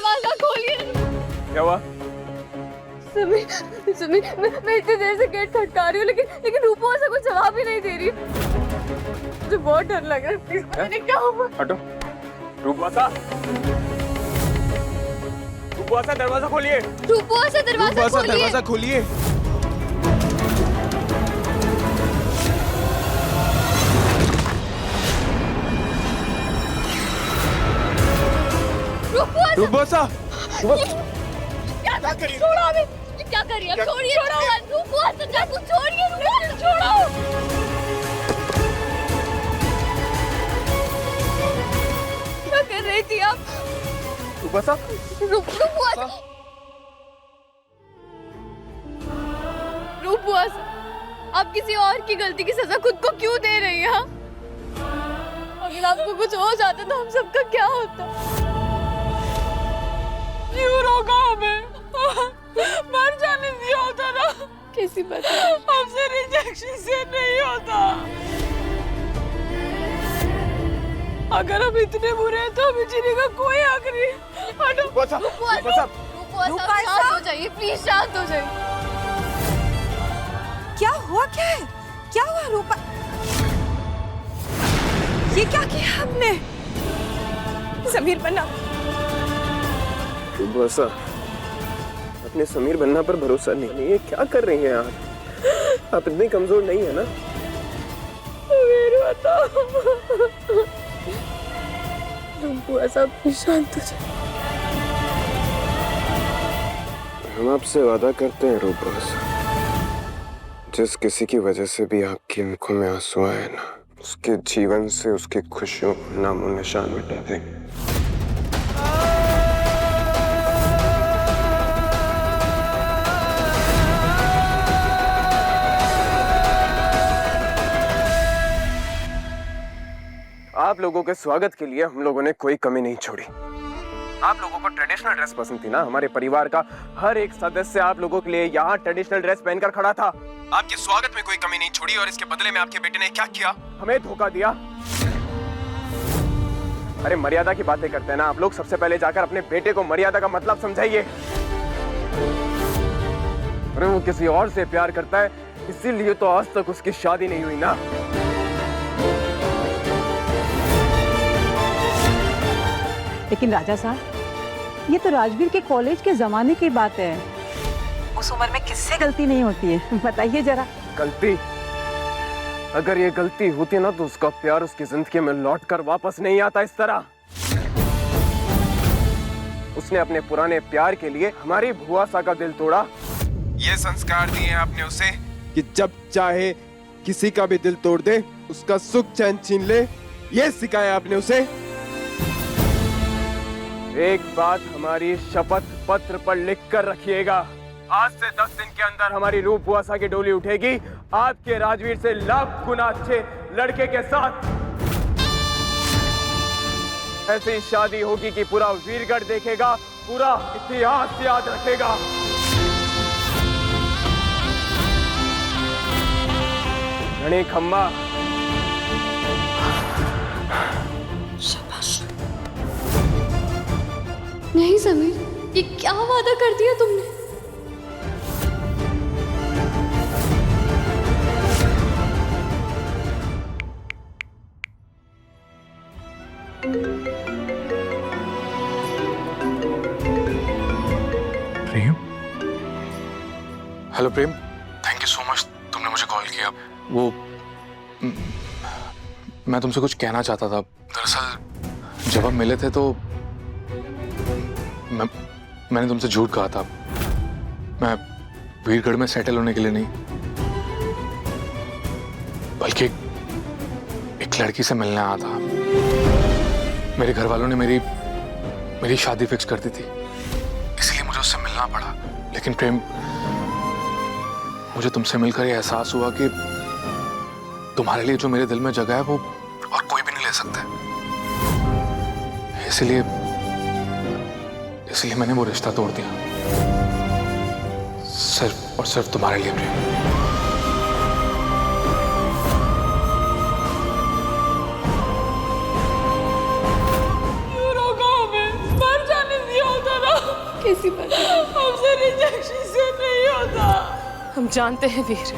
दरवाजा खोलिए। क्या हुआ? समीर, मैं इतनी देर से गेट खटका रही हूँ लेकिन रूपो से कुछ जवाब ही नहीं दे रही। मुझे बहुत डर लग रहा है, प्लीज बताइए क्या हुआ। हटो। रूपवासा, रूपवासा दरवाजा खोलिए। रूपवासा दरवाजा खोलिए। रूपवासा, क्या करिए? छोड़ो अभी। क्या करिए? छोड़िए, रूपवासा चाकू छोड़िए, छोड़ो। क्या कर रही थी आप? रूपवासा, रूपवासा, आप किसी और की गलती की सजा खुद को क्यों दे रही हैं? अगर आपको कुछ हो जाता तो हम सबका क्या होता? क्यों रोका हमें? मर जाने दिया होता ना। कैसी बात है? हमसे रिजेक्शन से नहीं होता। अगर हम इतने बुरे हैं तो हमें जीने का कोई हक नहीं। रूपवासा, शांत हो जाइए, प्लीज शांत हो जाइए। क्या हुआ? क्या है? क्या हुआ रूपा? ये क्या किया आपने? समीर बन्ना, रूपवासा, अपने समीर बन्ना पर भरोसा नहीं है। क्या कर रही हैं आप इतनी कमजोर नहीं है ना? समीर बताओ। रूपवासा, प्लीज शांत हो जाइए। हम आपसे वादा करते हैं रूपवासा, जिस किसी की वजह से भी आपकी आंखों में आंसू आए ना, उसके जीवन से उसकी खुशियों को नामो निशान मिटा देंगे। आप लोगों के स्वागत के लिए हम लोगों ने कोई कमी नहीं छोड़ी। आप लोगों को ट्रेडिशनल ड्रेस पसंद थी ना? हमारे परिवार का हर एक सदस्य आप लोगों के लिए यहाँ ट्रेडिशनल ड्रेस पहनकर खड़ा था। आपके स्वागत में कोई कमी नहीं छोड़ी और इसके बदले में आपके बेटे ने क्या किया? हमें धोखा दिया। अरे मर्यादा की बातें करते हैं ना आप लोग। सबसे पहले जाकर अपने बेटे को मर्यादा का मतलब समझाइए। अरे वो किसी और से प्यार करता है, इसीलिए तो आज तक उसकी शादी नहीं हुई ना। लेकिन राजा साहब, ये तो राजवीर के कॉलेज के जमाने की बात है। उस उम्र में किससे गलती नहीं होती है, बताइए जरा। गलती? अगर ये गलती होती ना तो उसका प्यार उसकी जिंदगी में लौट कर वापस नहीं आता इस तरह। उसने अपने पुराने प्यार के लिए हमारी भुआसा का दिल तोड़ा। ये संस्कार दिए आपने उसे कि जब चाहे किसी का भी दिल तोड़ दे, उसका सुख चैन छीन ले। ये सिखाया आपने उसे। एक बात हमारी शपथ पत्र पर लिख कर रखिएगा, आज से 10 दिन के अंदर हमारी रूप भुआसा की डोली उठेगी आपके राजवीर से लाख गुना अच्छे लड़के के साथ। ऐसी शादी होगी कि पूरा वीरगढ़ देखेगा, पूरा इतिहास याद रखेगा। घनी खम्मा। शाबाश। नहीं समीर, ये क्या वादा कर दिया तुमने? Prem, hello Prem, thank you so much, तुमने मुझे कॉल किया। वो मैं तुमसे कुछ कहना चाहता था। दरअसल जब हम मिले थे तो मैंने तुमसे झूठ कहा था। मैं वीरगढ़ में सेटल होने के लिए नहीं, बल्कि एक लड़की से मिलने आया था। मेरे घर वालों ने मेरी शादी फिक्स कर दी थी, इसलिए मुझे उससे मिलना पड़ा। लेकिन प्रेम, मुझे तुमसे मिलकर ये एहसास हुआ कि तुम्हारे लिए जो मेरे दिल में जगह है वो और कोई भी नहीं ले सकता। इसलिए मैंने वो रिश्ता तोड़ दिया, सिर्फ और सिर्फ तुम्हारे लिए प्रेम। क्यों रोका हमें? मर जाने दिया होता हम जानते हैं वीर,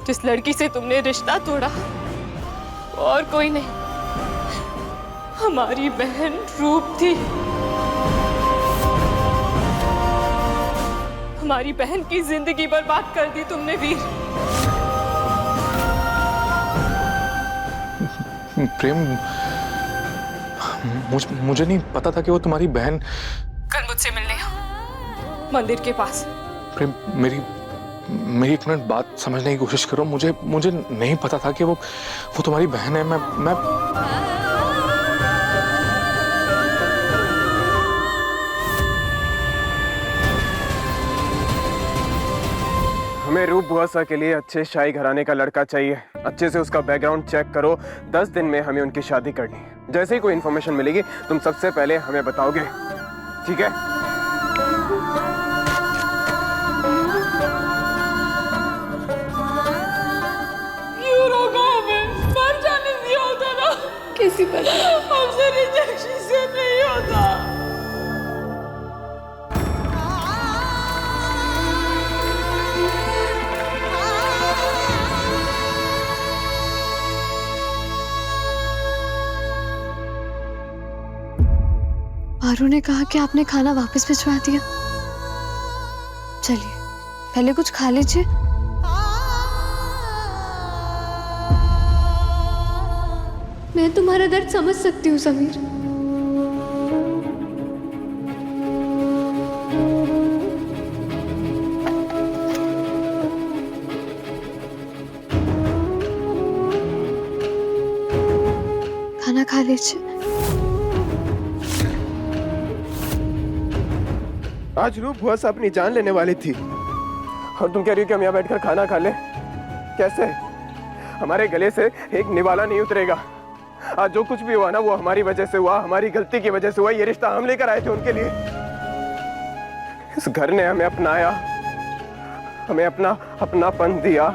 जिस लड़की से तुमने रिश्ता तोड़ा और कोई नहीं, हमारी बहन रूप थी। हमारी बहन की जिंदगी बर्बाद कर दी तुमने वीर। प्रेम, मुझे नहीं पता था कि वो तुम्हारी बहन। कल मुझसे मिलने आओ मंदिर के पास। प्रेम, मेरी एक मिनट बात समझने की कोशिश करो। मुझे नहीं पता था कि वो तुम्हारी बहन है। मैं हमें रूप बुआसा के लिए अच्छे शाही घराने का लड़का चाहिए। अच्छे से उसका बैकग्राउंड चेक करो। 10 दिन में हमें उनकी शादी करनी है। जैसे ही कोई इन्फॉर्मेशन मिलेगी तुम सबसे पहले हमें बताओगे, ठीक है? क्यों रोका हमें? मर जाने दिया होता ना। किसी पर हमसे रिजेक्शन से नहीं होता। पारू ने कहा कि आपने खाना वापस भिजवा दिया। चलिए पहले कुछ खा लीजिए। मैं तुम्हारा दर्द समझ सकती हूँ समीर। खाना खा लीजिए। आज रूप बुआसा अपनी जान लेने वाली थी और तुम कह रही हो कि हम यहाँ बैठकर खाना खा लें? कैसे? हमारे गले से एक निवाला नहीं उतरेगा। आज जो कुछ भी हुआ ना वो हमारी वजह से हुआ, हमारी गलती की वजह से हुआ। ये रिश्ता हम लेकर आए थे उनके लिए। इस घर ने हमें अपनाया, हमें अपनापन दिया,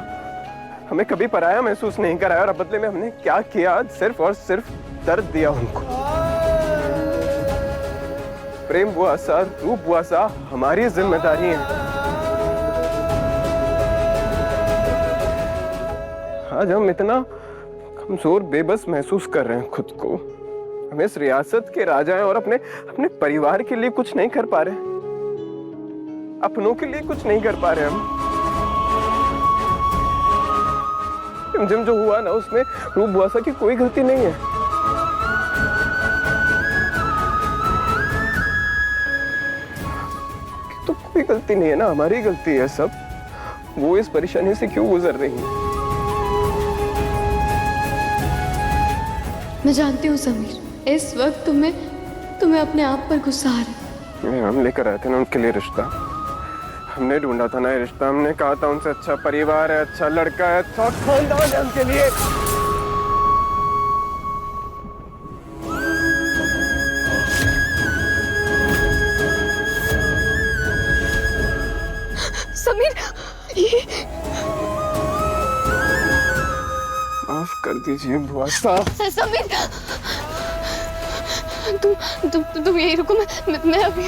हमें कभी पराया महसूस नहीं कराया। और अब बदले में हमने क्या किया? सिर्फ और सिर्फ दर्द दिया उनको। प्रेम बुआसा, रूप बुआसा हमारी जिम्मेदारी है। आज हम इतना कमजोर बेबस महसूस कर रहे हैं खुद को। हम इस रियासत के राजा हैं और अपने परिवार के लिए कुछ नहीं कर पा रहे, अपनों के लिए कुछ नहीं कर पा रहे। हम जिम जो हुआ ना उसमें रूप बुआसा की कोई गलती नहीं है। तो कोई गलती नहीं है ना, हमारी गलती है सब। वो इस परेशानी से क्यों गुजर रही है? मैं जानती हूँ समीर, इस वक्त तुम्हें अपने आप पर गुस्सा आ रहा है। हम लेकर आए थे ना उनके लिए रिश्ता। हमने ढूंढा था ना ये रिश्ता। हमने कहा था उनसे अच्छा परिवार है, अच्छा लड़का है, अच्छा खानदान है उनके लिए। समीर, ये माफ कर दीजिए बुआसा। समीर, तुम यही रुको। मैं अभी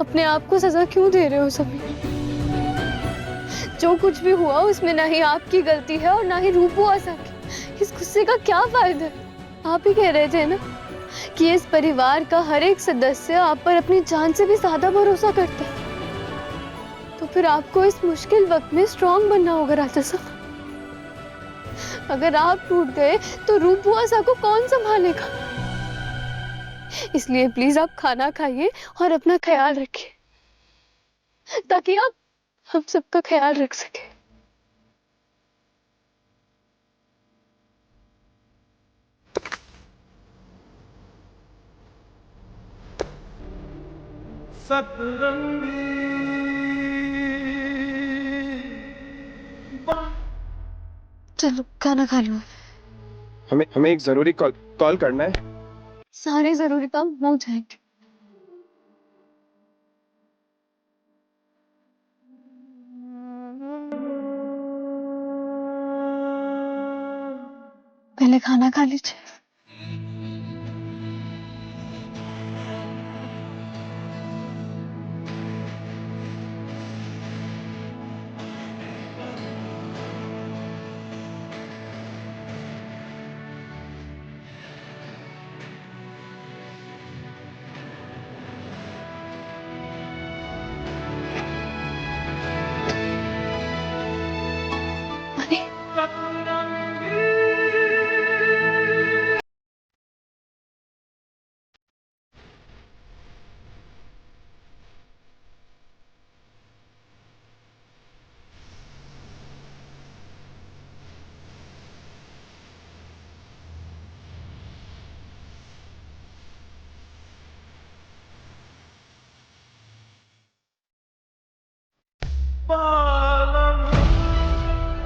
अपने आप को सजा क्यों दे रहे हो समीर? जो कुछ भी हुआ उसमें ना ही आपकी गलती है और ना ही रूप बुआसा की। इस गुस्से का क्या फायदा? आप ही कह रहे थे ना कि इस परिवार का हर एक सदस्य आप पर अपनी जान से भी ज्यादा भरोसा करता है। तो फिर आपको इस मुश्किल वक्त में स्ट्रांग बनना होगा राजा साहब। अगर आप टूट गए तो रूप बुआ सा को कौन संभालेगा? इसलिए प्लीज आप खाना खाइए और अपना ख्याल रखिए ताकि आप हम सबका ख्याल रख सके। चलो खाना खा लो। हमें एक जरूरी कॉल करना है। सारे जरूरी काम हो जाएंगे। पहले खाना खा लीजिए।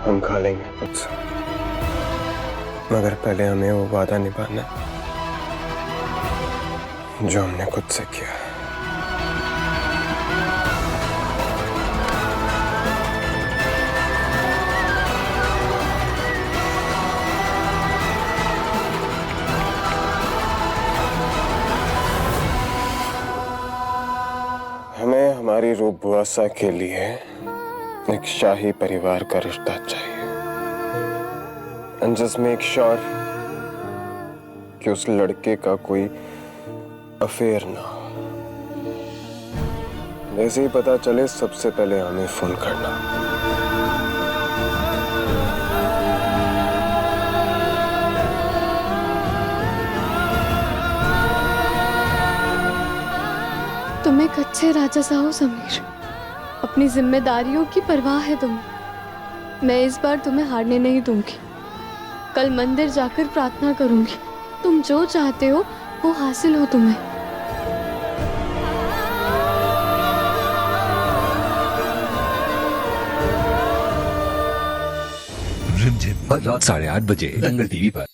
हम खा लेंगे खुद से, मगर पहले हमें वो वादा निभाना है जो हमने खुद से किया है। हमें हमारी रूप बुआ सा के लिए एक शाही परिवार का रिश्ता चाहिए। And just make sure कि उस लड़के का कोई अफेयर ना हो। वैसे ही पता चले सबसे पहले हमें फोन करना। तुम एक अच्छे राजा साहब हो समीर। अपनी जिम्मेदारियों की परवाह है तुम्हें। मैं इस बार तुम्हें हारने नहीं दूंगी। कल मंदिर जाकर प्रार्थना करूंगी। तुम जो चाहते हो वो हासिल हो तुम्हें। रिमझिम हर रात 8:30 बजे दंगल टीवी पर।